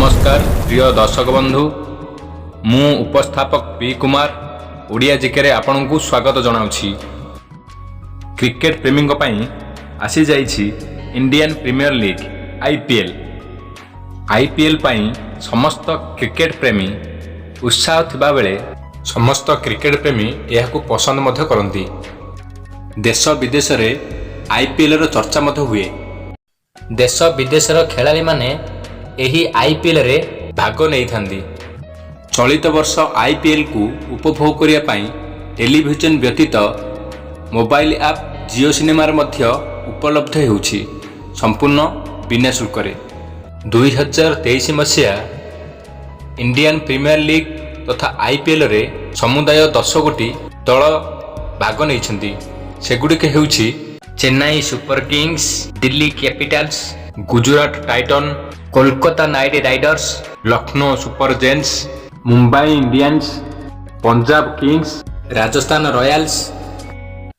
नमस्कार प्रिय दर्शक बंधु मु उपस्थापक पी कुमार ओडिया जिके आपण को स्वागत जनाऊँगी। क्रिकेट प्रेमी आसी जाइछि इंडियन प्रीमियर लीग आईपीएल पाई समस्त क्रिकेट प्रेमी उत्साह थिबा बेले समस्त क्रिकेट प्रेमी यह पसंद मध्य करती। देश विदेश रे आईपीएल रो चर्चा मध्य हुए। देश विदेश खेलाड़ी माने एही आईपीएल रे भाग नहीं थांदी। चलित वर्ष आईपीएल को उपभोग करिया पाई टेलीविजन व्यतीत मोबाइल ऐप जियो सिनेमा मध्य उपलब्ध हेउछि संपूर्ण बिना शुल्क रे। 2023 मसीहा इंडियन प्रीमियर लीग तथा आईपीएल रे समुदाय 10 गोटी दल भाग नहीं। सेगुड़िक हेउछि Chennai super kings, Delhi capitals, Gujarat titan, Kolkata knight riders, Lucknow super gents, Mumbai Indians, Punjab kings, Rajasthan royals,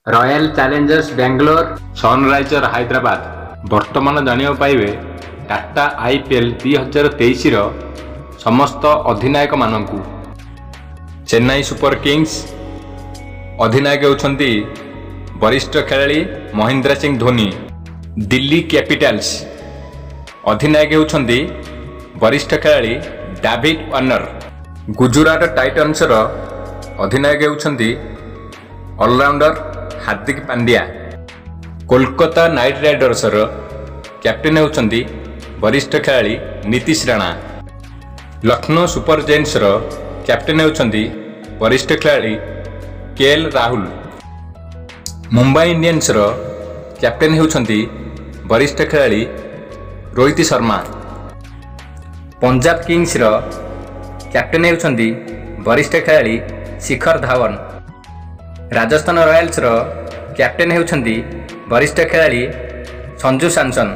royal challengers Bangalore, sunriser Hyderabad. वर्तमान जानियो पाइबे टाटा आईपीएल 2023 रो समस्त अधिनायक मानकू। चेन्नई सुपर किंग्स अधिनायक होउछंती वरिष्ठ खेलाड़ी महेंद्र सिंह धोनी। दिल्ली कैपिटल्स अधिनायक होउछंती वरिष्ठ खेलाड़ी डेविड वार्नर। गुजरात टाइटन्स रो अधिनायक होउछंती allrounder Hardik Pandya. Kolkata knight Riders रो कैप्टेन होउछंती वरिष्ठ खेलाड़ी नीतीश राणा। लखनऊ सुपर जेंट्स रो कैप्टेन होउछंती वरिष्ठ खेलाड़ी केएल राहुल। मुंबई इंडियंस रो कैप्टेन होउछंती वरिष्ठ खेलाड़ी रोहित शर्मा। पंजाब किंग्स रो कैप्टेन होउछंती वरिष्ठ खेलाड़ी शिखर धवन। राजस्थान रॉयल्स रो कैप्टेन होउछंती वरिष्ठ खेलाड़ी संजू सैमसन।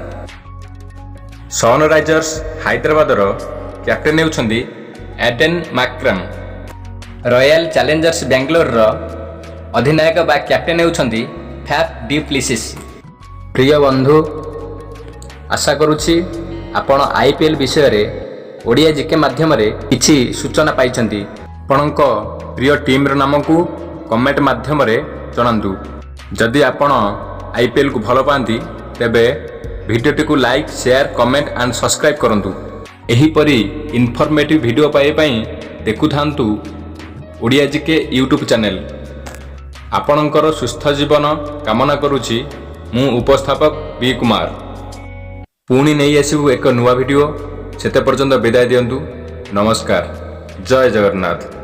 सनराइजर्स हैदराबाद रो कैप्टेन होउछंती Aiden Markram. Royal challengers Bangalore रो अधिनायक बा कैप्टेन होउछंती फैफ डी प्लेसिस। प्रिय बंधु, आशा करुछि आपण आईपीएल विषय रे ओडिया जीके माध्यम रे किछि सूचना पाइछंती। आपणक प्रिय टीम रो नाम को कमेंट माध्यम रे जणांतु। जदि आपण आईपीएल को भल पांती तेबे भिडियोटी को like, share, comment and subscribe करंतु। एही परी इनफॉर्मेटिव वीडियो पाए पई देखुथांतु ओडिया जीके यूट्यूब चैनल। आपणकर सुस्थ जीवन कामना करुछि मु उपस्थापक बी कुमार। पुणी नहीं आसबू एक नुआ वीडियो। सेते पर्यंत विदाय दियंतु। नमस्कार। जय जगन्नाथ।